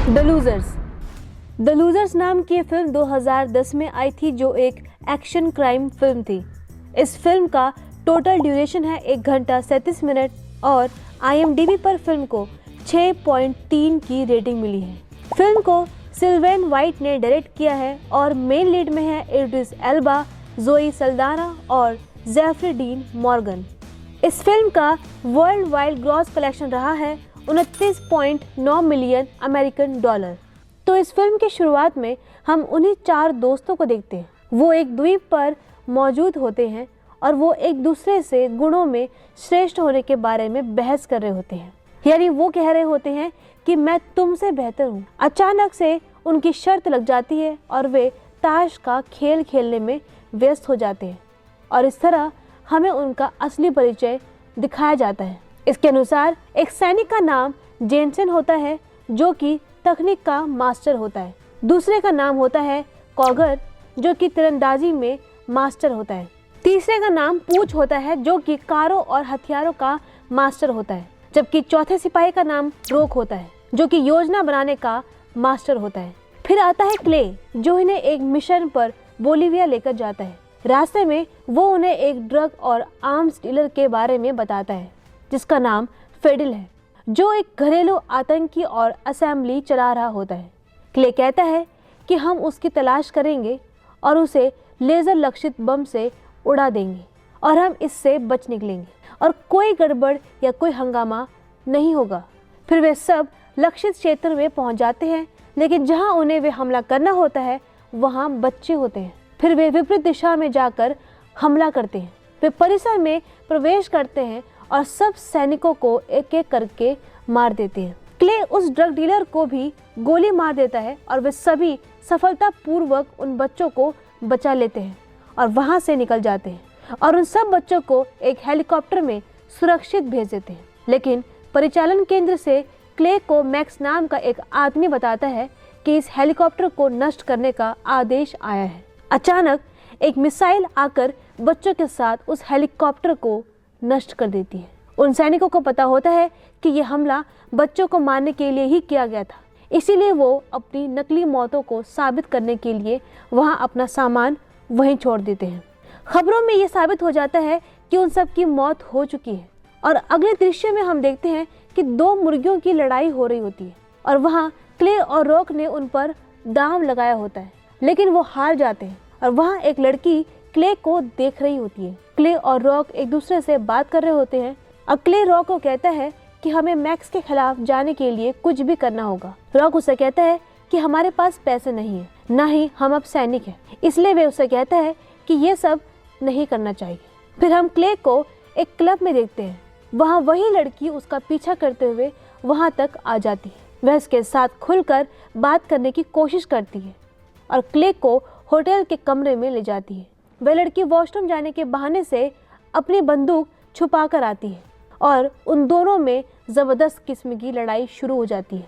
The losers. The losers नाम की film 2010 में आई थी, जो एक एक्शन क्राइम फिल्म थी। इस फिल्म का टोटल ड्यूरेशन है 1 घंटा 37 मिनट और IMDb पर फिल्म को 6.3 की रेटिंग मिली है। फिल्म को सिल्वेन वाइट ने डायरेक्ट किया है और मेन लीड में है इड्रिस एल्बा, जोई सल्दाना और जेफरी डीन मॉर्गन। इस फिल्म का वर्ल्ड वाइड ग्रॉस कलेक्शन रहा है 29.9 मिलियन अमेरिकन डॉलर। तो इस फिल्म की शुरुआत में हम उन्हीं 4 दोस्तों को देखते हैं। वो एक द्वीप पर मौजूद होते हैं और वो एक दूसरे से गुणों में श्रेष्ठ होने के बारे में बहस कर रहे होते हैं। यानी वो कह रहे होते हैं कि मैं तुमसे बेहतर हूँ। अचानक से उनकी शर्त लग जाती है और वे ताश का खेल खेलने में व्यस्त हो जाते हैं और इस तरह हमें उनका असली परिचय दिखाया जाता है। इसके अनुसार एक सैनिक का नाम जेनसेन होता है, जो कि तकनीक का मास्टर होता है। दूसरे का नाम होता है कॉगर, जो कि तीरंदाजी में मास्टर होता है। तीसरे का नाम पूछ होता है, जो कि कारों और हथियारों का मास्टर होता है। जबकि चौथे सिपाही का नाम रोक होता है, जो कि योजना बनाने का मास्टर होता है। फिर आता है क्ले, जो इन्हें एक मिशन पर बोलिविया लेकर जाता है। रास्ते में वो उन्हें एक ड्रग और आर्म्स डीलर के बारे में बताता है, जिसका नाम फेडिल है, जो एक घरेलू आतंकी और असेंबली चला रहा होता है। क्ले कहता है कि हम उसकी तलाश करेंगे और उसे लेज़र लक्षित बम से उड़ा देंगे और हम इससे बच निकलेंगे और कोई गड़बड़ या कोई हंगामा नहीं होगा। फिर वे सब लक्षित क्षेत्र में पहुंच जाते हैं, लेकिन जहां उन्हें वे हमला करना होता है वहां बच्चे होते हैं। फिर वे विपरीत दिशा में जाकर हमला करते हैं। वे परिसर में प्रवेश करते हैं और सब सैनिकों को एक एक करके मार देते हैं। क्ले उस ड्रग डीलर को भी गोली मार देता है और वे सभी सफलतापूर्वक उन बच्चों को बचा लेते हैं और वहां से निकल जाते हैं और उन सब बच्चों को एक हेलीकॉप्टर में सुरक्षित भेज देते हैं। लेकिन परिचालन केंद्र से क्ले को मैक्स नाम का एक आदमी बताता है कि इस हेलीकॉप्टर को नष्ट करने का आदेश आया है। अचानक एक मिसाइल आकर बच्चों के साथ उस हेलीकॉप्टर को नष्ट कर देती है। उन सैनिकों को पता होता है कि यह हमला बच्चों को मारने के लिए ही किया गया था, इसीलिए वो अपनी नकली मौतों को साबित करने के लिए वहां अपना सामान वहीं छोड़ देते हैं। खबरों में ये साबित हो जाता है कि उन सब की मौत हो चुकी है और अगले दृश्य में हम देखते हैं कि 2 मुर्गियों की लड़ाई हो रही होती है और वहाँ क्ले और रॉक ने उन पर दांव लगाया होता है, लेकिन वो हार जाते हैं और वहाँ एक लड़की क्ले को देख रही होती है। क्ले और रॉक एक दूसरे से बात कर रहे होते हैं और क्ले रॉक को कहता है कि हमें मैक्स के खिलाफ जाने के लिए कुछ भी करना होगा। रॉक उसे कहता है कि हमारे पास पैसे नहीं है, ना ही हम अब सैनिक हैं, इसलिए वे उसे कहता है कि ये सब नहीं करना चाहिए। फिर हम क्ले को एक क्लब में देखते हैं। वहाँ वही लड़की उसका पीछा करते हुए वहाँ तक आ जाती है। वह उसके साथ खुलकर बात करने की कोशिश करती है और क्ले को होटल के कमरे में ले जाती है। वह लड़की वॉशरूम जाने के बहाने से अपनी बंदूक छुपा कर आती है और उन दोनों में ज़बरदस्त किस्म की लड़ाई शुरू हो जाती है।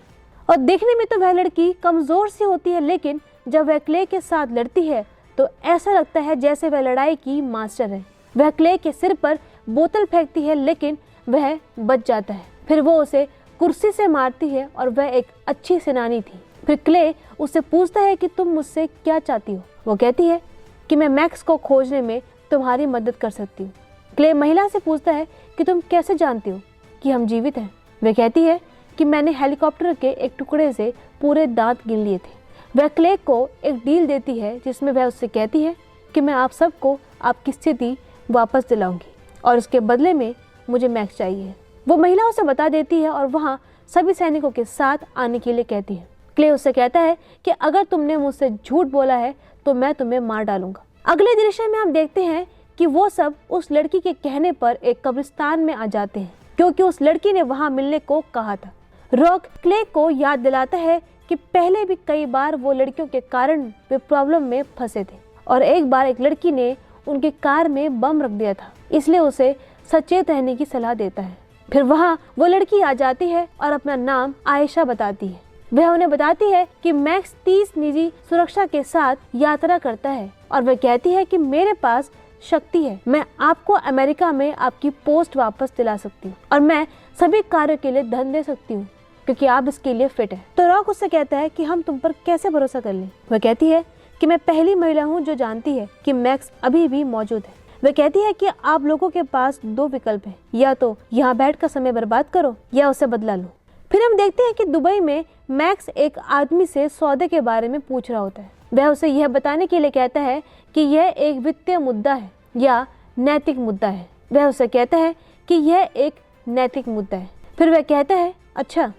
और देखने में तो वह लड़की कमज़ोर सी होती है, लेकिन जब वह क्ले के साथ लड़ती है तो ऐसा लगता है जैसे वह लड़ाई की मास्टर है। वह क्ले के सिर पर बोतल फेंकती है, लेकिन वह बच जाता है। फिर वो उसे कुर्सी से मारती है और वह एक अच्छी सेनानी थी। फिर क्ले उससे पूछता है कि तुम मुझसे क्या चाहती हो। वो कहती है कि मैं मैक्स को खोजने में तुम्हारी मदद कर सकती हूँ। क्ले महिला से पूछता है कि तुम कैसे जानती हो कि हम जीवित हैं। वह कहती है कि मैंने हेलीकॉप्टर के एक टुकड़े से पूरे दांत गिन लिए थे। वह क्ले को एक डील देती है, जिसमें वह उससे कहती है कि मैं आप सबको आपकी स्थिति वापस दिलाऊंगी और उसके बदले में मुझे मैक्स चाहिए। वो महिला उसे बता देती है और वहाँ सभी सैनिकों के साथ आने के लिए कहती है। क्ले उससे कहता है कि अगर तुमने मुझसे झूठ बोला है तो मैं तुम्हें मार डालूंगा। अगले दृश्य में हम देखते हैं कि वो सब उस लड़की के कहने पर एक कब्रिस्तान में आ जाते हैं, क्योंकि उस लड़की ने वहां मिलने को कहा था। रॉक क्ले को याद दिलाता है कि पहले भी कई बार वो लड़कियों के कारण वे प्रॉब्लम में फंसे थे और एक बार एक लड़की ने उनके कार में बम रख दिया था, इसलिए उसे सचेत रहने की सलाह देता है। फिर वहाँ वो लड़की आ जाती है और अपना नाम आयशा बताती है। वह उन्हें बताती है कि मैक्स 30 निजी सुरक्षा के साथ यात्रा करता है और वह कहती है कि मेरे पास शक्ति है, मैं आपको अमेरिका में आपकी पोस्ट वापस दिला सकती हूँ और मैं सभी कार्यों के लिए धन दे सकती हूँ। क्योंकि आप इसके लिए फिट है। तो रॉक उससे कहता है कि हम तुम पर कैसे भरोसा कर लें। वह कहती है कि मैं पहली महिला हूँ जो जानती है कि मैक्स अभी भी मौजूद है। वह कहती है कि आप लोगों के पास दो विकल्प हैं, या तो यहाँ बैठकर समय बर्बाद करो या उसे बदला लो। फिर हम देखते हैं कि दुबई में मैक्स एक आदमी से सौदे के बारे में पूछ रहा होता है। वह उसे यह बताने के लिए कहता है कि यह एक वित्तीय मुद्दा है या नैतिक मुद्दा है। वह उसे कहता है कि यह एक नैतिक मुद्दा है। फिर वह कहता है अच्छा,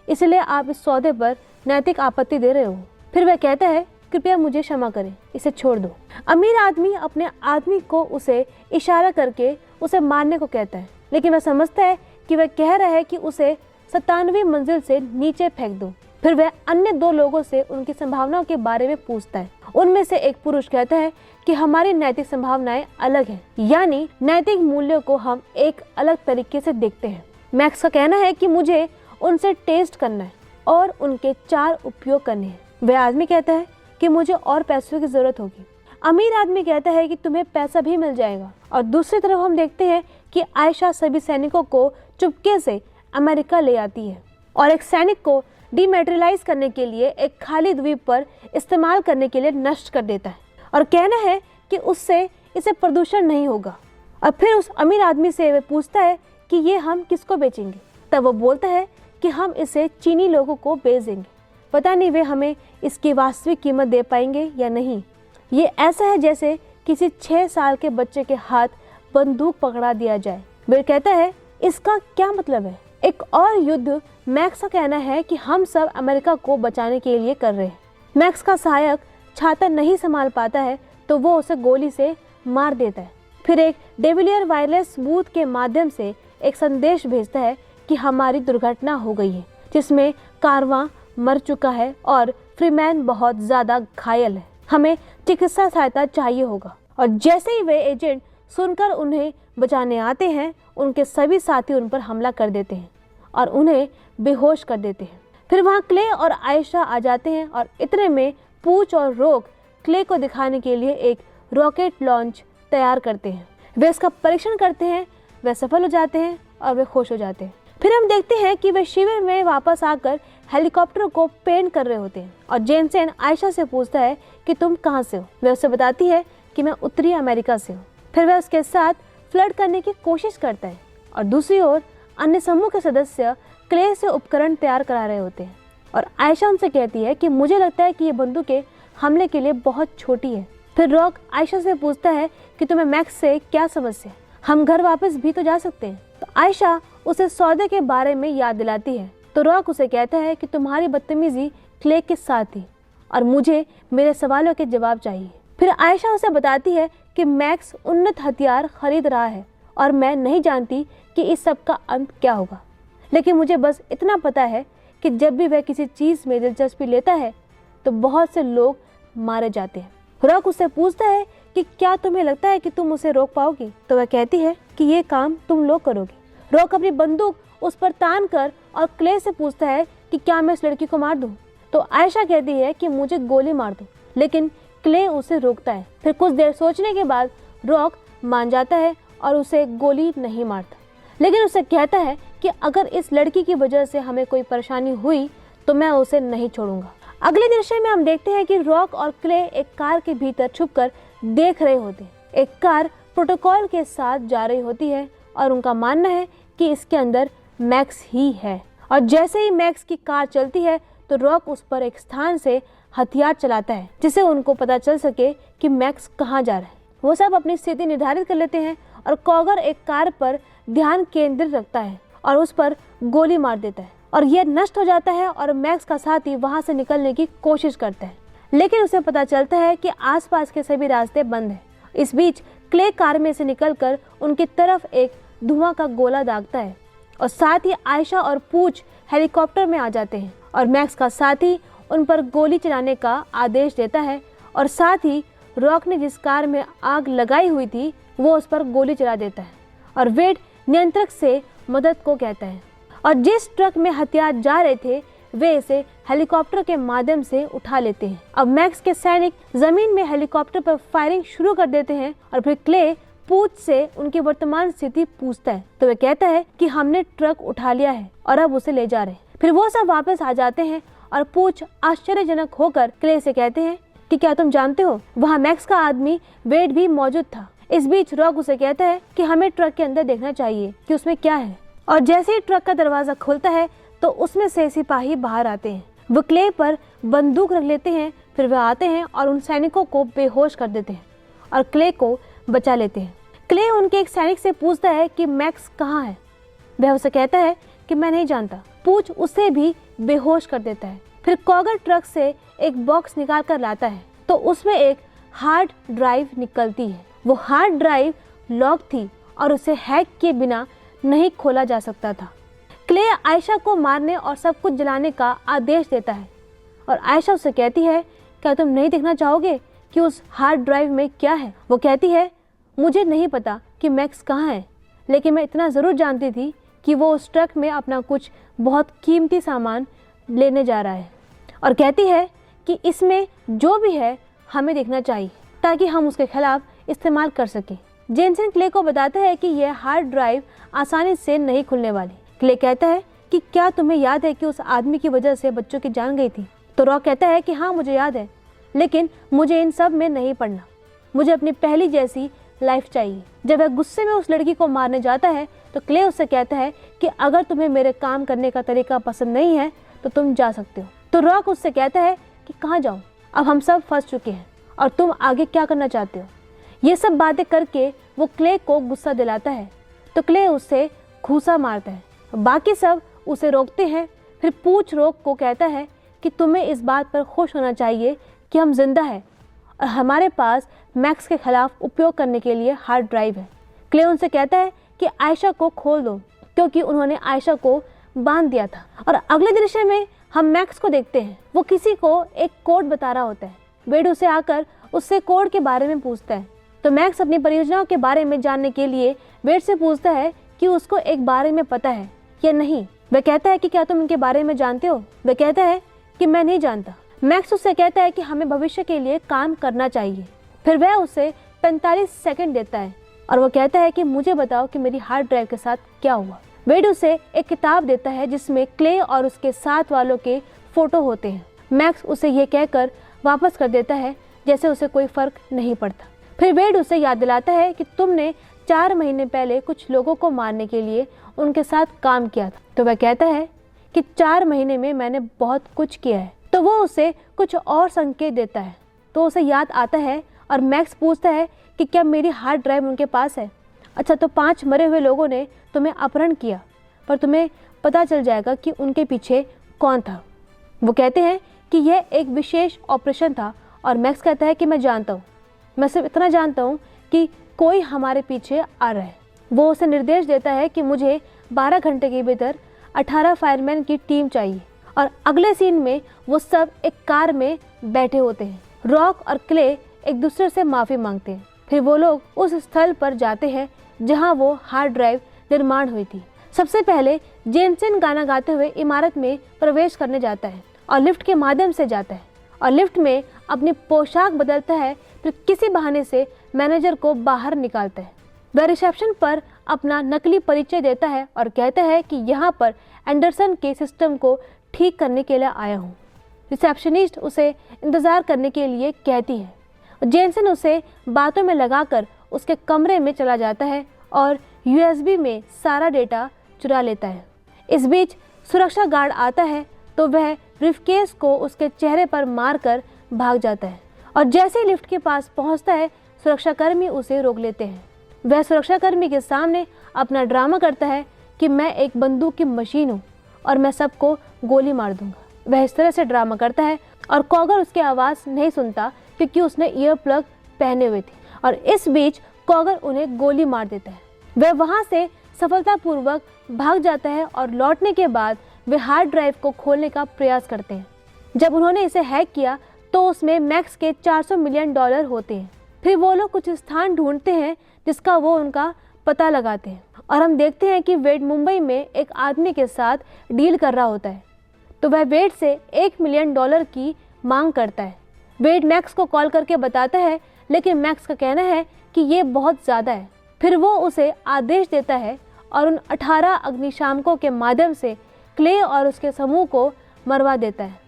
इसलिए आप इस सौदे पर नैतिक आपत्ति दे रहे हो। फिर वह कहता है कृपया मुझे क्षमा करें, इसे छोड़ दो। अमीर आदमी अपने आदमी को उसे इशारा करके उसे मारने को कहता है, लेकिन वह समझता है कि वह कह रहा है कि उसे 97वीं मंजिल से नीचे फेंक दो। फिर वह अन्य दो लोगों से उनकी संभावनाओं के बारे में पूछता है। उनमें से एक पुरुष कहता है कि हमारी नैतिक संभावनाएं अलग हैं, यानी नैतिक मूल्यों को हम एक अलग तरीके से देखते हैं। मैक्स का कहना है कि मुझे उनसे टेस्ट करना है और उनके 4 उपयोग करने हैं। वह आदमी कहता है कि मुझे और पैसों की जरूरत होगी। अमीर आदमी कहता है कि तुम्हें पैसा भी मिल जाएगा। और दूसरी तरफ हम देखते हैं कि आयशा सभी सैनिकों को चुपके से अमेरिका ले आती है और एक सैनिक को डीमेटेरियलाइज करने के लिए एक खाली द्वीप पर इस्तेमाल करने के लिए नष्ट कर देता है और कहना है कि उससे इसे प्रदूषण नहीं होगा। और फिर उस अमीर आदमी से वह पूछता है कि ये हम किसको बेचेंगे। तब वो बोलता है कि हम इसे चीनी लोगों को बेच देंगे, पता नहीं वे हमें इसकी वास्तविक कीमत दे पाएंगे या नहीं। ये ऐसा है जैसे किसी 6 साल के बच्चे के हाथ बंदूक पकड़ा दिया जाए। वे कहता है इसका क्या मतलब है। एक और युद्ध मैक्स का कहना है कि हम सब अमेरिका को बचाने के लिए कर रहे हैं। मैक्स का सहायक छाता नहीं संभाल पाता है तो वो उसे गोली से मार देता है। फिर एक डेविलियर वायरलेस बूथ के माध्यम से एक संदेश भेजता है कि हमारी दुर्घटना हो गई है, जिसमें कारवां मर चुका है और फ्रीमैन बहुत ज्यादा घायल है, हमें चिकित्सा सहायता चाहिए होगा। और जैसे ही वे एजेंट सुनकर उन्हें बचाने आते हैं, उनके सभी साथी उन पर हमला कर देते हैं और उन्हें बेहोश कर देते हैं। फिर वहाँ क्ले और आयशा आ जाते हैं और इतने में पूछ और रोक क्ले को दिखाने के लिए एक रॉकेट लॉन्च तैयार करते हैं। वे इसका परीक्षण करते हैं, वे सफल हो जाते हैं और वे खुश हो जाते हैं। फिर हम देखते हैं कि वे शिविर में वापस आकर हेलीकॉप्टर को पेंट कर रहे होते हैं और जेनसेन आयशा से पूछता है कि तुम कहाँ से हो। वह उसे बताती है कि मैं उत्तरी अमेरिका से हूँ। फिर वह उसके साथ फ्लर्ट करने की कोशिश करता है और दूसरी ओर अन्य समूह के सदस्य क्ले से उपकरण तैयार करा रहे होते हैं और आयशा उनसे कहती है कि मुझे लगता है कि ये बंदूकें हमले के लिए बहुत छोटी है। फिर रॉक आयशा से पूछता है कि तुम्हें मैक्स से क्या समस्या है, हम घर वापस भी तो जा सकते हैं। तो आयशा उसे सौदे के बारे में याद दिलाती है तो रॉक उसे कहता है कि तुम्हारी बदतमीजी क्ले के साथ थी और मुझे मेरे सवालों के जवाब चाहिए। फिर आयशा उसे बताती है कि मैक्स उन्नत हथियार खरीद रहा है और मैं नहीं जानती कि इस सब का अंत क्या होगा, लेकिन मुझे बस इतना पता है कि जब भी वह किसी चीज़ में दिलचस्पी लेता है तो बहुत से लोग मारे जाते हैं। रॉक उससे पूछता है कि क्या तुम्हें लगता है कि तुम उसे रोक पाओगी। तो वह कहती है कि ये काम तुम लोग करोगे। रॉक अपनी बंदूक उस पर तान कर और क्ले से पूछता है कि क्या मैं इस लड़की को मार दूं। तो आयशा कहती है कि मुझे गोली मार दो, लेकिन क्ले उसे रोकता है। फिर कुछ देर सोचने के बाद रॉक मान जाता है और उसे गोली नहीं मारता, लेकिन उसे कहता है कि अगर इस लड़की की वजह से हमें कोई परेशानी हुई तो मैं उसे नहीं छोड़ूंगा। अगले दृश्य में हम देखते हैं कि रॉक और क्ले एक कार के भीतर छुपकर देख रहे होते हैं। एक कार प्रोटोकॉल के साथ जा रही होती है और उनका मानना है कि इसके अंदर मैक्स ही है। और जैसे ही मैक्स की कार चलती है तो रॉक उस पर एक स्थान से हथियार चलाता है जिससे उनको पता चल सके कि मैक्स कहाँ जा रहा है। वो सब अपनी स्थिति निर्धारित कर लेते हैं और कॉगर एक कार पर ध्यान केंद्रित रखता है और उस पर गोली मार देता है और यह नष्ट हो जाता है और मैक्स का साथी वहां से निकलने की कोशिश करता है, लेकिन उसे पता चलता है कि आसपास के सभी रास्ते बंद हैं। इस बीच क्ले कार में से निकलकर उनकी तरफ एक धुआं का गोला दागता है और साथ ही आयशा और पूछ हेलीकॉप्टर में आ जाते हैं और मैक्स का साथी उन पर गोली चलाने का आदेश देता है और साथ ही रॉक ने जिस कार में आग लगाई हुई थी वो उस पर गोली चला देता है और वेड नियंत्रक से मदद को कहता है और जिस ट्रक में हथियार जा रहे थे वे इसे हेलीकॉप्टर के माध्यम से उठा लेते हैं। अब मैक्स के सैनिक जमीन में हेलीकॉप्टर पर फायरिंग शुरू कर देते हैं और फिर क्ले पूछ से उनकी वर्तमान स्थिति पूछता है तो वह कहता है कि हमने ट्रक उठा लिया है और अब उसे ले जा रहे हैं। फिर वो सब वापस आ जाते हैं और पूछ आश्चर्यजनक होकर क्ले से कहते हैं कि क्या तुम जानते हो वहाँ मैक्स का आदमी वेड भी मौजूद था। इस बीच रॉक उसे कहता है कि हमें ट्रक के अंदर देखना चाहिए कि उसमें क्या है। और जैसे ही ट्रक का दरवाजा खुलता है तो उसमें से सिपाही बाहर आते हैं। वो क्ले पर बंदूक रख लेते हैं। फिर वह आते हैं और उन सैनिकों को बेहोश कर देते हैं और क्ले को बचा लेते हैं। क्ले उनके एक सैनिक से पूछता है कि मैक्स कहाँ है। वह उसे कहता है कि मैं नहीं जानता। पूछ उसे भी बेहोश कर देता है। फिर कॉगर ट्रक से एक बॉक्स निकाल कर लाता है तो उसमें एक हार्ड ड्राइव निकलती है। वो हार्ड ड्राइव लॉक थी और उसे हैक किए बिना नहीं खोला जा सकता था। क्ले आयशा को मारने और सब कुछ जलाने का आदेश देता है और आयशा उसे कहती है क्या तुम नहीं देखना चाहोगे कि उस हार्ड ड्राइव में क्या है। वो कहती है मुझे नहीं पता कि मैक्स कहाँ है, लेकिन मैं इतना ज़रूर जानती थी कि वो उस ट्रक में अपना कुछ बहुत कीमती सामान लेने जा रहा है और कहती है कि इसमें जो भी है हमें देखना चाहिए ताकि हम उसके खिलाफ इस्तेमाल कर सकें। जेनसन क्ले को बताता है कि यह हार्ड ड्राइव आसानी से नहीं खुलने वाली। क्ले कहता है कि क्या तुम्हें याद है कि उस आदमी की वजह से बच्चों की जान गई थी। तो रॉक कहता है कि हाँ मुझे याद है, लेकिन मुझे इन सब में नहीं पड़ना। मुझे अपनी पहली जैसी लाइफ चाहिए। जब वह गुस्से में उस लड़की को मारने जाता है तो क्ले उससे कहता है कि अगर तुम्हें मेरे काम करने का तरीका पसंद नहीं है तो तुम जा सकते हो। तो रॉक उससे कहता है कि कहाँ जाऊँ, अब हम सब फंस चुके हैं और तुम आगे क्या करना चाहते हो। ये सब बातें करके वो क्ले को गुस्सा दिलाता है तो क्ले उससे घूंसा मारता है। बाकी सब उसे रोकते हैं। फिर पूछ रॉक को कहता है कि तुम्हें इस बात पर खुश होना चाहिए कि हम जिंदा हैं और हमारे पास मैक्स के खिलाफ उपयोग करने के लिए हार्ड ड्राइव है। क्ले उनसे कहता है कि आयशा को खोल दो क्योंकि उन्होंने आयशा को बांध दिया था। और अगले दृश्य में हम मैक्स को देखते हैं। वो किसी को एक कोड बता रहा होता है। वेड उसे आकर उससे कोड के बारे में पूछता है तो मैक्स अपनी परियोजनाओं के बारे में जानने के लिए वेड से पूछता है कि उसको एक बारे में पता है या नहीं। वह कहता है कि क्या तुम इनके बारे में जानते हो। वह कहता है कि मैं नहीं जानता। मैक्स उससे कहता है कि हमें भविष्य के लिए काम करना चाहिए। फिर वह उसे 45 सेकंड देता है और वो कहता है कि मुझे बताओ कि मेरी हार्ड ड्राइव के साथ क्या हुआ। वेड उसे एक किताब देता है जिसमें क्ले और उसके साथ वालों के फोटो होते हैं। मैक्स उसे ये कहकर वापस कर देता है जैसे उसे कोई फर्क नहीं पड़ता। फिर वेड उसे याद दिलाता है कि तुमने 4 महीने पहले कुछ लोगों को मारने के लिए उनके साथ काम किया था। तो वह कहता है कि 4 महीने में मैंने बहुत कुछ किया है। तो वो उसे कुछ और संकेत देता है तो उसे याद आता है और मैक्स पूछता है कि क्या मेरी हार्ड ड्राइव उनके पास है। अच्छा, तो 5 मरे हुए लोगों ने तुम्हें अपहरण किया, पर तुम्हें पता चल जाएगा कि उनके पीछे कौन था। वो कहते हैं कि यह एक विशेष ऑपरेशन था और मैक्स कहता है कि मैं जानता हूँ, मैं सिर्फ इतना जानता हूँ कि कोई हमारे पीछे आ रहा है। वो उसे निर्देश देता है कि मुझे 12 घंटे के भीतर 18 फायरमैन की टीम चाहिए। और अगले सीन में वो सब एक कार में बैठे होते हैं। रॉक और क्ले एक दूसरे से माफ़ी मांगते हैं। फिर वो लोग उस स्थल पर जाते हैं जहां वो हार्ड ड्राइव निर्माण हुई थी। सबसे पहले जेनसन गाना गाते हुए इमारत में प्रवेश करने जाता है और लिफ्ट के माध्यम से जाता है और लिफ्ट में अपनी पोशाक बदलता है। फिर किसी बहाने से मैनेजर को बाहर निकालता है। वह रिसेप्शन पर अपना नकली परिचय देता है और कहता है कि यहाँ पर एंडरसन के सिस्टम को ठीक करने के लिए आया हूँ। रिसेप्शनिस्ट उसे इंतज़ार करने के लिए कहती है। जेनसन उसे बातों में लगाकर उसके कमरे में चला जाता है और यूएसबी में सारा डेटा चुरा लेता है। इस बीच सुरक्षा गार्ड आता है तो वह ब्रीफकेस को उसके चेहरे पर मारकर भाग जाता है और जैसे ही लिफ्ट के पास पहुंचता है सुरक्षाकर्मी उसे रोक लेते हैं। वह सुरक्षाकर्मी के सामने अपना ड्रामा करता है कि मैं एक बंदूक की मशीन हूँ और मैं सबको गोली मार दूंगा। वह इस तरह से ड्रामा करता है और कॉगर उसकी आवाज़ नहीं सुनता क्योंकि उसने ईयर प्लग पहने हुए थे और इस बीच कॉगर उन्हें गोली मार देता है। वह वहाँ से सफलतापूर्वक भाग जाता है और लौटने के बाद वे हार्ड ड्राइव को खोलने का प्रयास करते हैं। जब उन्होंने इसे हैक किया तो उसमें मैक्स के $400 मिलियन होते हैं। फिर वो लोग कुछ स्थान ढूंढते हैं जिसका वो उनका पता लगाते हैं और हम देखते हैं कि वेड मुंबई में एक आदमी के साथ डील कर रहा होता है। तो वह वेड से $1 मिलियन की मांग करता है। वेड मैक्स को कॉल करके बताता है लेकिन मैक्स का कहना है कि ये बहुत ज़्यादा है। फिर वो उसे आदेश देता है और उन 18 अग्निशामकों के माध्यम से क्ले और उसके समूह को मरवा देता है।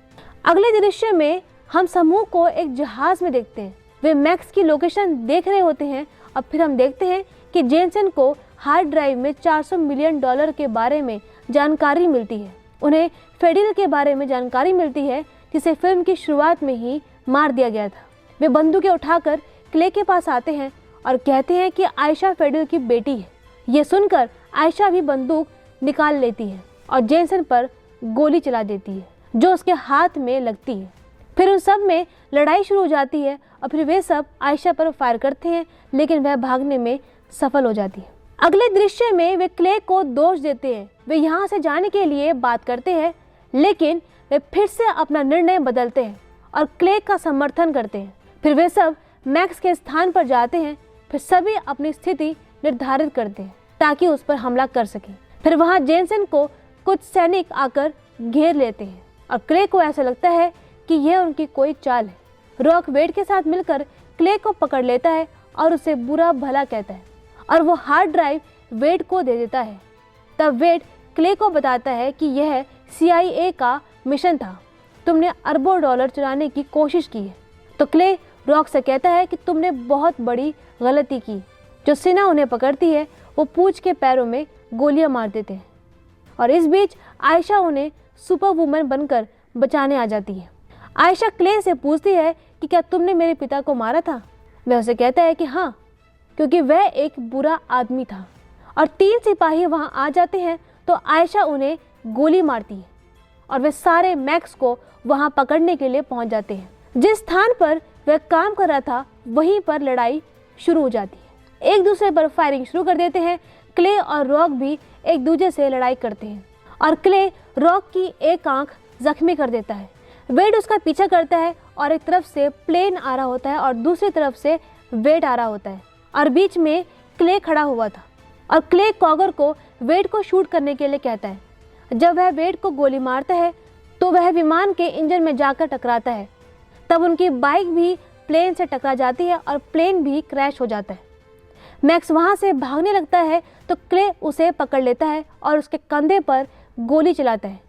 अगले दृश्य में हम समूह को एक जहाज में देखते हैं। वे मैक्स की लोकेशन देख रहे होते हैं और फिर हम देखते हैं कि जेनसेन को हार्ड ड्राइव में $400 मिलियन के बारे में जानकारी मिलती है। उन्हें फेडिल के बारे में जानकारी मिलती है, जिसे फिल्म की शुरुआत में ही मार दिया गया था। वे बंदूकें उठाकर क्ले के पास आते हैं और कहते हैं कि आयशा फेडिल की बेटी है। ये सुनकर आयशा भी बंदूक निकाल लेती है और जेनसेन पर गोली चला देती है, जो उसके हाथ में लगती है। फिर उन सब में लड़ाई शुरू हो जाती है और फिर वे सब आयशा पर फायर करते हैं, लेकिन वह भागने में सफल हो जाती है। अगले दृश्य में वे क्ले को दोष देते हैं। वे यहाँ से जाने के लिए बात करते हैं, लेकिन वे फिर से अपना निर्णय बदलते हैं और क्ले का समर्थन करते हैं। फिर वे सब मैक्स के स्थान पर जाते हैं। फिर सभी अपनी स्थिति निर्धारित करते हैं ताकि उस पर हमला कर सकें। फिर वहाँ जेनसेन को कुछ सैनिक आकर घेर लेते हैं और क्ले को ऐसा लगता है कि यह उनकी कोई चाल है। रॉक वेड के साथ मिलकर क्ले को पकड़ लेता है और उसे बुरा भला कहता है और वो हार्ड ड्राइव वेड को दे देता है। तब वेड क्ले को बताता है कि यह CIA का मिशन था, तुमने अरबों डॉलर चुराने की कोशिश की है। तो क्ले रॉक से कहता है कि तुमने बहुत बड़ी गलती की। जो सिन्हा उन्हें पकड़ती है, वो पूंछ के पैरों में गोलियां मार देते हैं और इस बीच आयशा उन्हें सुपर वुमन बनकर बचाने आ जाती है। आयशा क्ले से पूछती है कि क्या तुमने मेरे पिता को मारा था? वह उसे कहता है कि हाँ, क्योंकि वह एक बुरा आदमी था। और 3 सिपाही वहां आ जाते हैं तो आयशा उन्हें गोली मारती है और वे सारे मैक्स को वहां पकड़ने के लिए पहुंच जाते हैं। जिस स्थान पर वह काम कर रहा था, वहीं पर लड़ाई शुरू हो जाती है। एक दूसरे पर फायरिंग शुरू कर देते हैं। क्ले और रॉक भी एक दूसरे से लड़ाई करते हैं और क्ले रॉक की एक आंख जख्मी कर देता है। वेड उसका पीछा करता है और एक तरफ से प्लेन आ रहा होता है और दूसरी तरफ से वेड आ रहा होता है और बीच में क्ले खड़ा हुआ था और क्ले कॉगर को वेड को शूट करने के लिए कहता है। जब वह वेड को गोली मारता है तो वह विमान के इंजन में जाकर टकराता है। तब उनकी बाइक भी प्लेन से टकरा जाती है और प्लेन भी क्रैश हो जाता है। मैक्स वहां से भागने लगता है तो क्ले उसे पकड़ लेता है और उसके कंधे पर गोली चलाता है।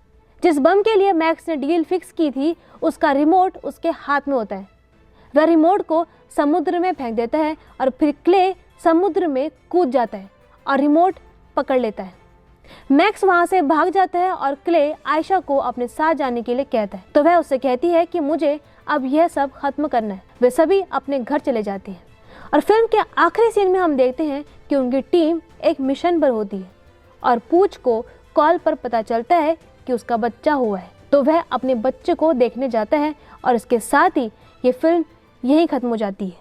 जिस बम के लिए मैक्स ने डील फिक्स की थी, उसका रिमोट उसके हाथ में होता है। वह रिमोट को समुद्र में फेंक देता है और फिर क्ले समुद्र में कूद जाता है और रिमोट पकड़ लेता है। मैक्स वहां से भाग जाता है और क्ले आयशा को अपने साथ जाने के लिए कहता है, तो वह उससे कहती है कि मुझे अब यह सब खत्म करना है। वे सभी अपने घर चले जाते हैं और फिल्म के आखिरी सीन में हम देखते हैं कि उनकी टीम एक मिशन पर होती है और पूछ को कॉल पर पता चलता है कि उसका बच्चा हुआ है, तो वह अपने बच्चे को देखने जाता है और इसके साथ ही ये फिल्म यहीं खत्म हो जाती है।